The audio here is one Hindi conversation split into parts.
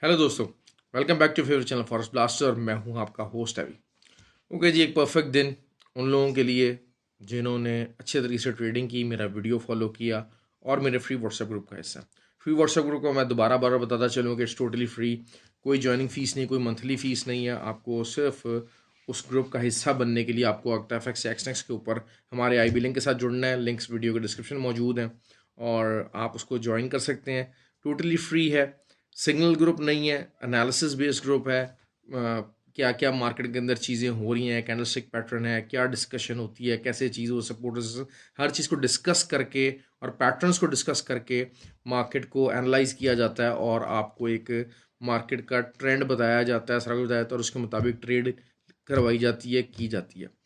हेलो दोस्तों, welcome back to favourite channel Forest Blaster और मैं हूं आपका होस्ट अभी। ओके जी, एक परफेक्ट दिन उन लोगों के लिए जिन्होंने अच्छे तरीके से ट्रेडिंग की, मेरा वीडियो फॉलो किया और मेरे फ्री व्हाट्सएप ग्रुप का हिस्सा। फ्री व्हाट्सएप ग्रुप को मैं दोबारा बार बताता चलूँ कि इट्स टोटली फ्री। कोई ज्वाइनिंग फ़ीस नहीं, कोई मंथली फ़ीस नहीं है। आपको सिर्फ उस ग्रुप का हिस्सा बनने के लिए आपको ऑक्टाफेक्स या एक्सनेक्स के ऊपर हमारे आई बी लिंक के साथ जुड़ना है। लिंक्स वीडियो के डिस्क्रिप्शन में मौजूद हैं और आप उसको ज्वाइन कर सकते हैं। टोटली फ्री है। सिग्नल ग्रुप नहीं है, एनालिसिस बेस्ड ग्रुप है। क्या क्या मार्केट के अंदर चीज़ें हो रही हैं, कैंडलस्टिक पैटर्न है, क्या डिस्कशन होती है, कैसे चीज़ों सपोर्टर्स, हर चीज़ को डिस्कस करके और पैटर्न्स को डिस्कस करके मार्केट को एनालाइज किया जाता है और आपको एक मार्केट का ट्रेंड बताया जाता है, सारा कुछ बताया जाता है और उसके मुताबिक ट्रेड करवाई जाती है, की जाती है।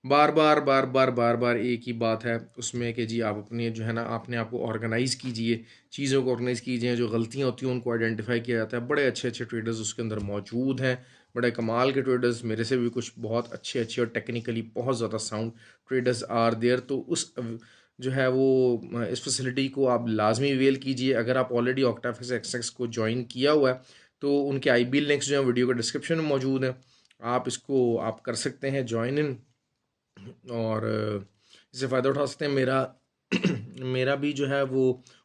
बार बार बार बार बार बार एक ही बात है उसमें कि जी आप अपने जो है ना अपने आप को ऑर्गेनाइज़ कीजिए, चीज़ों को ऑर्गेनाइज़ कीजिए, जो गलतियाँ होती हैं उनको आइडेंटिफाई किया जाता है। बड़े अच्छे अच्छे ट्रेडर्स उसके अंदर मौजूद हैं, बड़े कमाल के ट्रेडर्स, मेरे से भी कुछ बहुत अच्छे अच्छे और टेक्निकली बहुत ज़्यादा साउंड ट्रेडर्स आर देयर। तो उस जो है वो इस फैसिलिटी को आप लाजमी वेल कीजिए। अगर आप ऑलरेडी ऑक्टाफिस एक्सएक्स को ज्वाइन किया हुआ है तो उनके आई बी लिंक्स जो हैं वीडियो के डिस्क्रिप्शन में मौजूद हैं। आप इसको आप कर सकते हैं ज्वाइन इन और इससे फ़ायदा उठा सकते हैं। मेरा मेरा भी जो है वो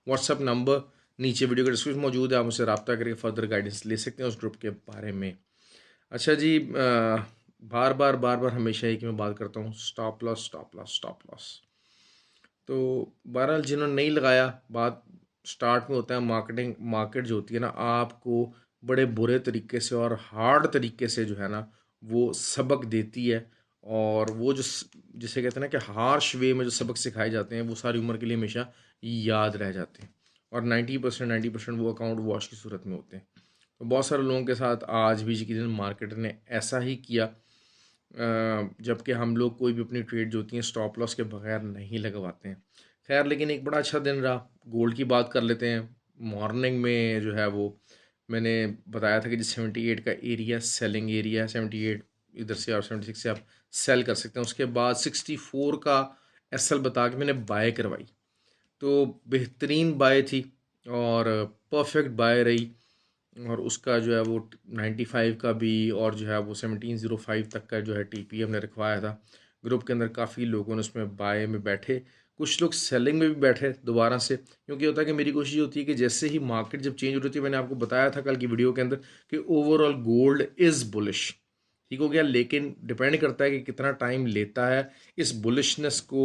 व्हाट्सअप नंबर नीचे वीडियो के डिस्क्रिप्शन मौजूद है। आप मुझसे रब्ता करके फर्दर गाइडेंस ले सकते हैं उस ग्रुप के बारे में। अच्छा जी, बार बार बार बार हमेशा ही कि मैं बात करता हूँ stop loss stop loss stop loss. तो बहरहाल जिन्होंने नहीं लगाया, बात स्टार्ट में होता है मार्केटिंग। मार्केट जो होती है ना आपको बड़े बुरे तरीके से और हार्ड तरीके से जो है ना वो सबक देती है। और वो जो जिसे कहते हैं ना कि हार्श वे में जो सबक सिखाए जाते हैं वो सारी उम्र के लिए हमेशा याद रह जाते हैं। और 90% वो अकाउंट वॉश की सूरत में होते हैं। तो बहुत सारे लोगों के साथ आज भी जी के दिन मार्केट ने ऐसा ही किया। जबकि हम लोग कोई भी अपनी ट्रेड जो होती हैं स्टॉप लॉस के बगैर नहीं लगवाते हैं। खैर, लेकिन एक बड़ा अच्छा दिन रहा। गोल्ड की बात कर लेते हैं। मॉर्निंग में जो है वो मैंने बताया था कि जिस 78 का एरिया सेलिंग एरिया है, 78 इधर से और 76 से आप सेल कर सकते हैं। उसके बाद 64 का एस एल बता के मैंने बाय करवाई। तो बेहतरीन बाय थी और परफेक्ट बाय रही। और उसका जो है वो 95 का भी और जो है वो 1705 तक का जो है टीपी हमने रखवाया था। ग्रुप के अंदर काफ़ी लोगों ने उसमें बाय में बैठे, कुछ लोग सेलिंग में भी बैठे दोबारा से। क्योंकि होता है कि मेरी कोशिश होती है कि जैसे ही मार्केट जब चेंज हो रही थी, मैंने आपको बताया था कल की वीडियो के अंदर कि ओवरऑल गोल्ड इज़ बुलिश। ठीक हो गया, लेकिन डिपेंड करता है कि कितना टाइम लेता है इस बुलिशनेस को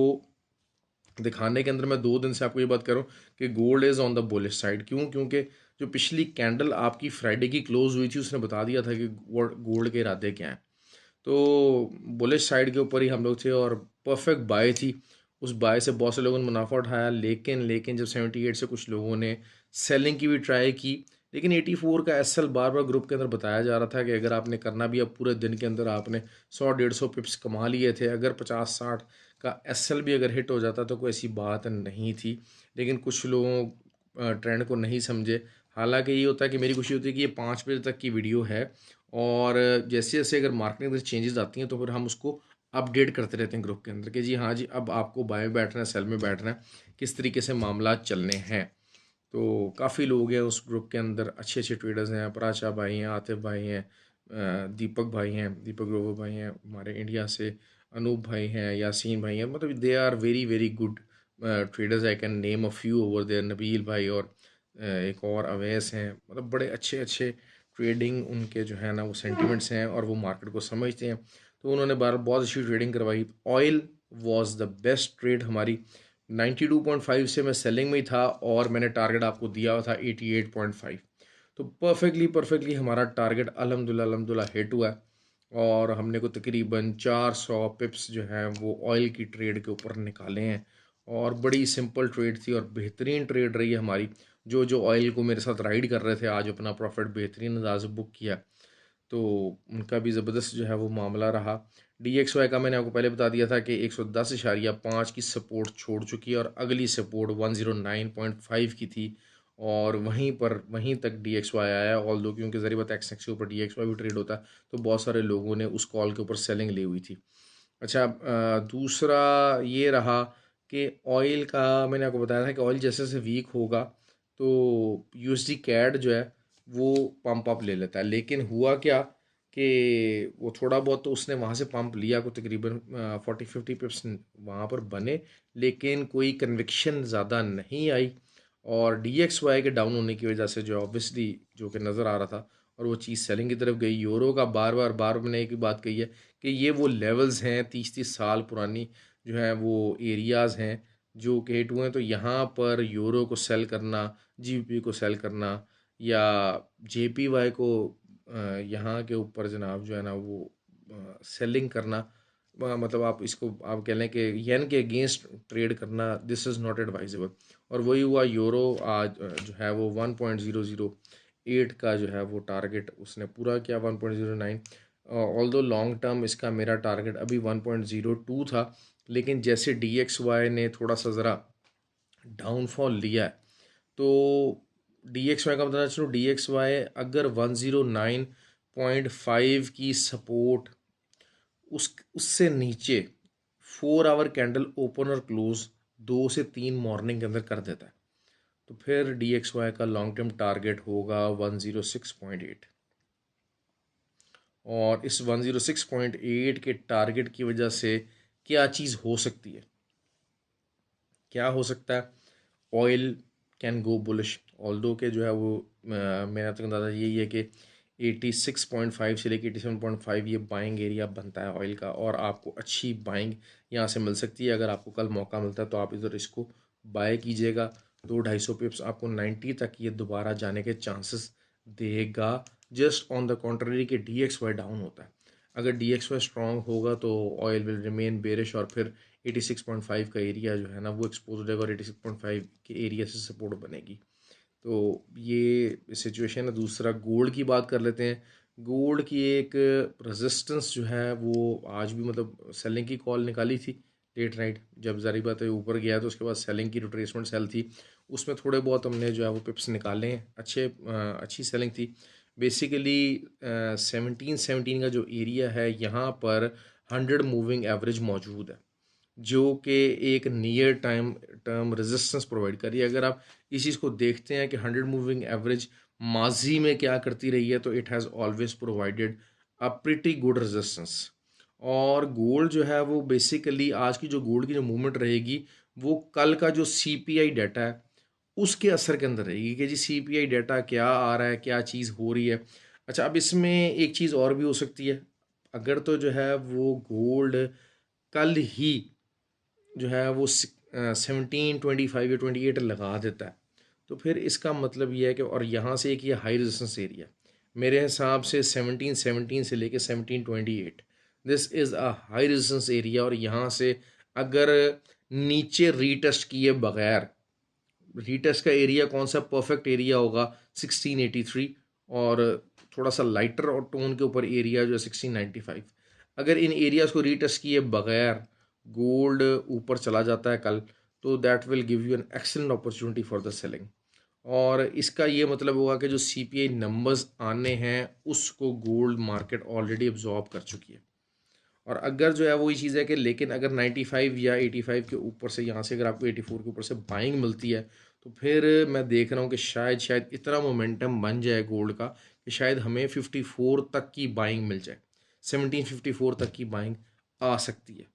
दिखाने के अंदर। मैं 2 दिन से आपको ये बात करूँ कि gold is on the bullish side. क्यों? क्योंकि जो पिछली कैंडल आपकी फ्राइडे की क्लोज हुई थी उसने बता दिया था कि गोल्ड के इरादे क्या हैं। तो बुलिश साइड के ऊपर ही हम लोग थे और परफेक्ट बाय थी। उस बाय से बहुत से लोगों ने मुनाफा उठाया, लेकिन लेकिन जब 78 से कुछ लोगों ने सेलिंग की भी ट्राई की। लेकिन 84 का एस एल बार बार ग्रुप के अंदर बताया जा रहा था कि अगर आपने करना भी, अब पूरे दिन के अंदर आपने 100-150 पिप्स कमा लिए थे, अगर 50-60 का एस एल भी अगर हिट हो जाता तो कोई ऐसी बात नहीं थी। लेकिन कुछ लोगों ट्रेंड को नहीं समझे। हालांकि ये होता है कि मेरी खुशी होती है कि ये 5 बजे तक की वीडियो है और जैसे जैसे अगर मार्केट में चेंजेस आती हैं तो फिर हम उसको अपडेट करते रहते हैं ग्रुप के अंदर कि जी हाँ जी, अब आपको बाय में बैठना है, सेल में बैठना है, किस तरीके से मामला चलने हैं। तो काफ़ी लोग हैं उस ग्रुप के अंदर, अच्छे अच्छे ट्रेडर्स हैं। प्राचा भाई हैं, आतिफ भाई हैं, दीपक भाई हैं, दीपक ग्रोवर भाई हैं हमारे इंडिया से, अनूप भाई हैं, यासीन भाई हैं। मतलब they are very very good traders. I can name a few over there, Nabeel भाई और एक और अवैस हैं। मतलब बड़े अच्छे अच्छे ट्रेडिंग उनके जो है ना वो सेंटिमेंट्स हैं और वो मार्केट को समझते हैं। तो उन्होंने बार बहुत अच्छी ट्रेडिंग करवाई। Oil was the best trade हमारी। 92.5 से मैं सेलिंग में ही था और मैंने टारगेट आपको दिया हुआ था 88.5। तो परफेक्टली परफेक्टली हमारा टारगेट अल्हम्दुलिल्लाह अल्हम्दुलिल्लाह हिट हुआ है। और हमने को तकरीबन 400 पिप्स जो हैं वो ऑयल की ट्रेड के ऊपर निकाले हैं। और बड़ी सिंपल ट्रेड थी और बेहतरीन ट्रेड रही है हमारी। जो जो ऑयल को मेरे साथ राइड कर रहे थे आज अपना प्रॉफिट बेहतरीन अंदाज बुक किया। तो उनका भी ज़बरदस्त जो है वो मामला रहा। डी एक्स वाई का मैंने आपको पहले बता दिया था कि 110.5 की सपोर्ट छोड़ चुकी है और अगली सपोर्ट 109.5 की थी। और वहीं पर वहीं तक डी एक्स वाई आया। ऑल दो क्योंकि ज़रिए बता एक्स के ऊपर डी एक्स वाई भी ट्रेड होता है तो बहुत सारे लोगों ने उस कॉल के ऊपर सेलिंग ली हुई थी। अच्छा, दूसरा ये रहा कि ऑयल का मैंने आपको बताया था कि ऑयल जैसे जैसे वीक होगा तो यूएसडी कैड जो है वो पंप अप ले लेता है। लेकिन हुआ क्या कि वो थोड़ा बहुत तो उसने वहाँ से पंप लिया, को तकरीबन 40-50 पिप्स वहाँ पर बने, लेकिन कोई कन्विक्शन ज़्यादा नहीं आई। और DXY के डाउन होने की वजह से जो ऑब्वियसली जो कि नज़र आ रहा था, और वो चीज़ सेलिंग की तरफ गई। यूरो का बार मैंने एक ही बात कही है कि ये वो लेवल्स हैं 30-30 साल पुरानी जो है वो एरियाज़ हैं जो कि हिट हुए हैं। तो यहाँ पर यूरो को सेल करना, GBP को सेल करना, या JPY को यहाँ के ऊपर जनाब जो है ना वो सेलिंग करना, मतलब आप इसको आप कह लें कि येन के अगेंस्ट ट्रेड करना, दिस इज़ नॉट एडवाइजेबल। और वही हुआ, यूरो आज जो है वो 1.008 का जो है वो टारगेट उसने पूरा किया, 1.09। ऑल्दो लॉन्ग टर्म इसका मेरा टारगेट अभी 1.02 था, लेकिन जैसे DXY ने थोड़ा सा ज़रा डाउनफॉल लिया है, तो DXY का बताना चलो, DXY अगर 109.5 की सपोर्ट उससे नीचे 4 आवर कैंडल ओपन और क्लोज 2 से 3 मॉर्निंग के अंदर कर देता है, तो फिर DXY का लॉन्ग टर्म टारगेट होगा 106.8। और इस 106.8 के टारगेट की वजह से क्या चीज़ हो सकती है, क्या हो सकता है? Oil can go bullish, although के जो है वो मेरा तो अंदाज़ा यही है कि 86.5 से लेकर 87.5 ये बाइंग एरिया बनता है ऑयल का, और आपको अच्छी बाइंग यहाँ से मिल सकती है। अगर आपको कल मौका मिलता है तो आप इधर इसको बाय कीजिएगा। 200-250 आपको 90 तक ये दोबारा जाने के चांसेस देगा। जस्ट ऑन द कॉन्ट्ररी कि DXY डाउन होता है। अगर DXY स्ट्रॉन्ग होगा तो ऑयल विल रिमेन बेरिश, और फिर 86.5 का एरिया जो है ना वो एक्सपोज हो जाएगा, और 86.5 के एरिया से सपोर्ट बनेगी। तो ये सिचुएशन है। दूसरा गोल्ड की बात कर लेते हैं। गोल्ड की एक रेजिस्टेंस जो है वो आज भी मतलब सेलिंग की कॉल निकाली थी लेट नाइट, जब जारी बात है ऊपर गया तो उसके बाद सेलिंग की रिट्रेसमेंट सेल थी, उसमें थोड़े बहुत हमने जो है वो पिप्स निकाले हैं, अच्छी सेलिंग थी। बेसिकली 17 का जो एरिया है यहाँ पर 100 मूविंग एवरेज मौजूद है, जो कि एक near time term resistance provide कर रही है। अगर आप इस चीज़ को देखते हैं कि 100 मूविंग एवरेज माजी में क्या करती रही है, तो it has always provided a pretty good resistance. और गोल्ड जो है वो बेसिकली आज की जो गोल्ड की जो मूवमेंट रहेगी वो कल का जो CPI डाटा है उसके असर के अंदर रहेगी कि जी CPI डाटा क्या आ रहा है, क्या चीज़ हो रही है। अच्छा, अब इसमें एक चीज़ और भी हो सकती है। अगर तो जो है वो गोल्ड कल ही जो है वो 17-25 या 28 लगा देता है, तो फिर इसका मतलब ये है कि, और यहाँ से एक ये हाई रेजिस्टेंस एरिया मेरे हिसाब से 17-17 से लेके 17-28, this is a high resistance area. और यहाँ से अगर नीचे रीटेस्ट किए बगैर, रीटेस्ट का एरिया कौन सा परफेक्ट एरिया होगा, 1683, और थोड़ा सा लाइटर और टोन के ऊपर एरिया जो है 1695। अगर इन एरियाज़ को रीटेस्ट किए बगैर गोल्ड ऊपर चला जाता है कल, तो that will give you an excellent opportunity for the selling. और इसका ये मतलब होगा कि जो CPI नंबर्स आने हैं उसको गोल्ड मार्केट ऑलरेडी अब्जॉर्ब कर चुकी है। और अगर जो है वही चीज़ है कि, लेकिन अगर 95 या 85 के ऊपर से, यहाँ से अगर आपको 84 के ऊपर से बाइंग मिलती है, तो फिर मैं देख रहा हूँ कि शायद इतना मोमेंटम बन जाए गोल्ड का कि शायद हमें 54 तक की बाइंग मिल जाए, 1754 तक की बाइंग आ सकती है।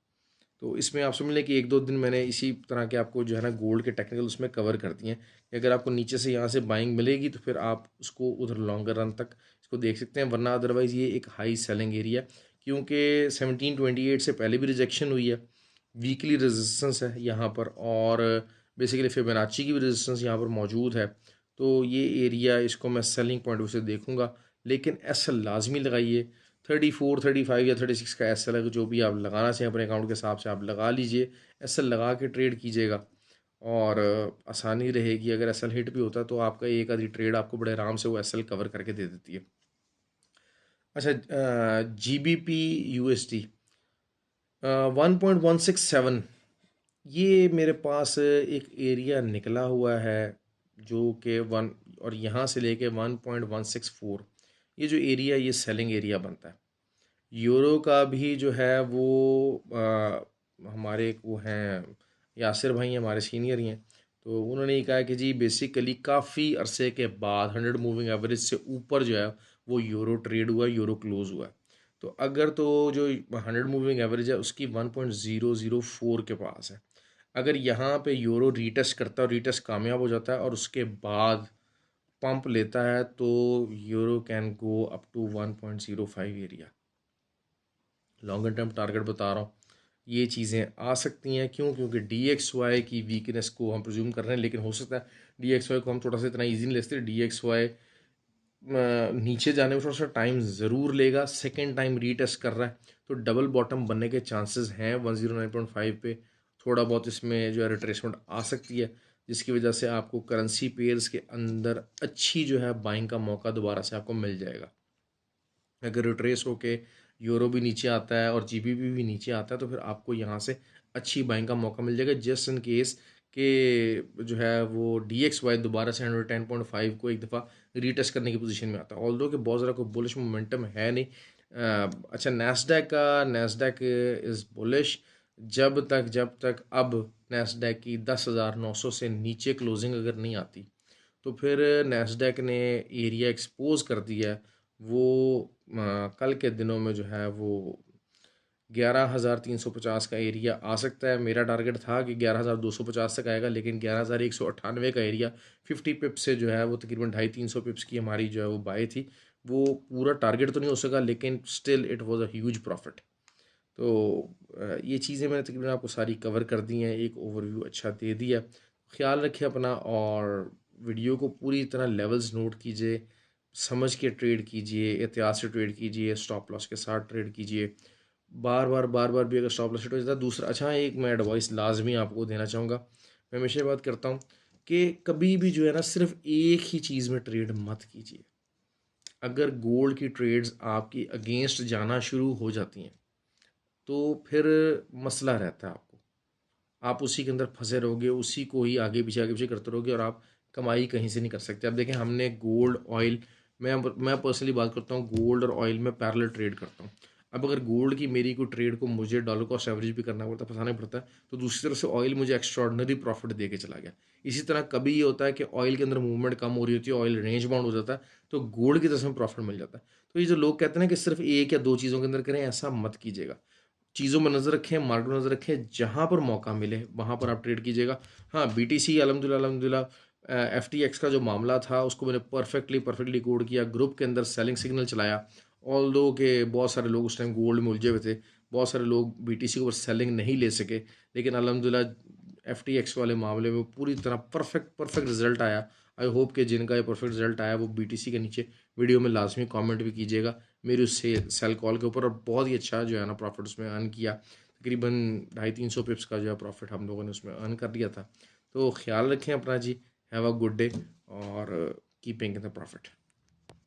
तो इसमें आप समझ लें कि 1-2 दिन मैंने इसी तरह के आपको जो है ना गोल्ड के टेक्निकल उसमें कवर कर दिए हैं कि अगर आपको नीचे से यहाँ से बाइंग मिलेगी तो फिर आप उसको उधर लॉन्गर रन तक इसको देख सकते हैं, वरना अदरवाइज़ ये एक हाई सेलिंग एरिया, क्योंकि 1728 से पहले भी रिजेक्शन हुई है, वीकली रेजिस्टेंस है यहाँ पर, और बेसिकली फिबोनाची की भी रेजिस्टेंस यहाँ पर मौजूद है। तो ये एरिया इसको मैं सेलिंग पॉइंट से देखूँगा, लेकिन ऐसा लाजमी लगाइए 34, 35 या 36 का SL है, जो भी आप लगाना चाहें अपने अकाउंट के हिसाब से आप लगा लीजिए, SL लगा के ट्रेड कीजिएगा, और आसानी रहेगी। अगर SL हिट भी होता है तो आपका एक आधी ट्रेड आपको बड़े आराम से वो SL कवर करके दे देती है। अच्छा, GBP USD 1.167, ये मेरे पास एक एरिया निकला हुआ है जो कि वन, और यहाँ से लेके 1.164, ये जो एरिया ये सेलिंग एरिया बनता है। यूरो का भी जो है वो हमारे एक वो हैं यासिर भाई हमारे सीनियर ही हैं, तो उन्होंने ये कहा कि जी बेसिकली काफ़ी अरसे के बाद 100 मूविंग एवरेज से ऊपर जो है वो यूरो ट्रेड हुआ, यूरो क्लोज हुआ। तो अगर तो जो 100 मूविंग एवरेज है उसकी 1.004 के पास है, अगर यहाँ पे यूरो रीटेस्ट करता है और रीटेस्ट कामयाब हो जाता है और उसके बाद पंप लेता है तो euro can go up to 1.05 area. Longer term target बता रहा हूँ, ये चीज़ें आ सकती हैं। क्यों? क्योंकि DXY की वीकनेस को हम प्रिज्यूम कर रहे हैं, लेकिन हो सकता है DXY को हम थोड़ा सा इतना ईजी नहीं लेते। DXY नीचे जाने में थोड़ा सा टाइम ज़रूर लेगा, सेकेंड टाइम रीटेस्ट कर रहा है तो डबल बॉटम बनने के चांसेस हैं 109.5 पे। थोड़ा बहुत इसमें जो है रिट्रेसमेंट आ सकती है, जिसकी वजह से आपको करेंसी पेयर्स के अंदर अच्छी जो है बाइंग का मौका दोबारा से आपको मिल जाएगा। अगर रिट्रेस होके यूरो भी नीचे आता है और GBP भी नीचे आता है तो फिर आपको यहाँ से अच्छी बाइंग का मौका मिल जाएगा, जस्ट इन केस कि जो है वो DXY दोबारा से 110.5 को एक दफ़ा रीटेस्ट करने की पोजीशन में आता है। ऑल्दो कि बहुत ज़्यादा कोई बुलिश मोमेंटम है नहीं। अच्छा, नैस्डैक इज़ बुलिश जब तक अब नैस्डैक की 10,900 से नीचे क्लोजिंग अगर नहीं आती तो फिर नैस्डैक ने एरिया एक्सपोज कर दिया है। वो कल के दिनों में जो है वो 11,350 का एरिया आ सकता है। मेरा टारगेट था कि 11,250 तक आएगा, लेकिन 11,198 का एरिया 50 पिप्स से जो है वो तकरीबन 250-300 पिप्स की हमारी जो है वो बाय थी। वो पूरा टारगेट तो नहीं हो सका, लेकिन still it was a huge profit. तो ये चीज़ें मैंने तकरीबन आपको सारी कवर कर दी हैं, एक ओवरव्यू अच्छा दे दिया। ख्याल रखिए अपना और वीडियो को पूरी तरह लेवल्स नोट कीजिए, समझ के ट्रेड कीजिए, एहतियात से ट्रेड कीजिए, स्टॉप लॉस के साथ ट्रेड कीजिए। बार बार भी अगर स्टॉप लॉस हिट हो जाता है। दूसरा, अच्छा, एक मैं एडवाइस लाजमी आपको देना चाहूँगा। मैं हमेशा ये बात करता हूँ कि कभी भी जो है ना सिर्फ एक ही चीज़ में ट्रेड मत कीजिए। अगर गोल्ड की ट्रेड्स आपकी अगेंस्ट जाना शुरू हो जाती हैं तो फिर मसला रहता है आपको। आप उसी के अंदर फंसे रहोगे, उसी को ही आगे पीछे करते रहोगे और आप कमाई कहीं से नहीं कर सकते। अब देखें, हमने गोल्ड ऑयल, मैं पर्सनली बात करता हूँ, गोल्ड और ऑयल में पैरेलल ट्रेड करता हूँ। अब अगर गोल्ड की मेरी कोई ट्रेड को मुझे डॉलर कॉस्ट एवरेज भी करना पड़ता है, फंसाना पड़ता है, तो दूसरी तरफ से ऑयल मुझे एक्स्ट्रॉर्डनरी प्रॉफिट दे के चला गया। इसी तरह कभी ये होता है कि ऑयल के अंदर मूवमेंट कम हो रही होती है, ऑयल रेंज बाउंड हो जाता है, तो गोल्ड की तरफ से प्रॉफिट मिल जाता है। तो ये जो लोग कहते हैं ना कि सिर्फ एक या दो चीज़ों के अंदर करें, ऐसा मत कीजिएगा। चीज़ों में नज़र रखें, मार्केट में नज़र रखें, जहाँ पर मौका मिले वहाँ पर आप ट्रेड कीजिएगा। हाँ, BTC अल्हम्दुलिल्लाह FTX का जो मामला था उसको मैंने परफेक्टली कोड किया, ग्रुप के अंदर सेलिंग सिग्नल चलाया। ऑल्दो के बहुत सारे लोग उस टाइम गोल्ड में उलझे हुए थे, बहुत सारे लोग BTC के ऊपर सेलिंग नहीं ले सके, लेकिन अल्हम्दुलिल्लाह FTX वाले मामले में पूरी तरह परफेक्ट रिजल्ट आया। आई होप कि जिनका ये परफेक्ट रिजल्ट आया वो BTC के नीचे वीडियो में लाजमी कमेंट भी कीजिएगा मेरी उससे सेल कॉल के ऊपर, और बहुत ही अच्छा जो है ना प्रॉफिट उसमें अर्न किया। तकरीबन 250-300 पिप्स का जो है प्रॉफिट हम लोगों ने उसमें अर्न कर लिया था। तो ख्याल रखें अपना जी। हैव अ गुड डे और कीपिंग इन द प्रॉफिट।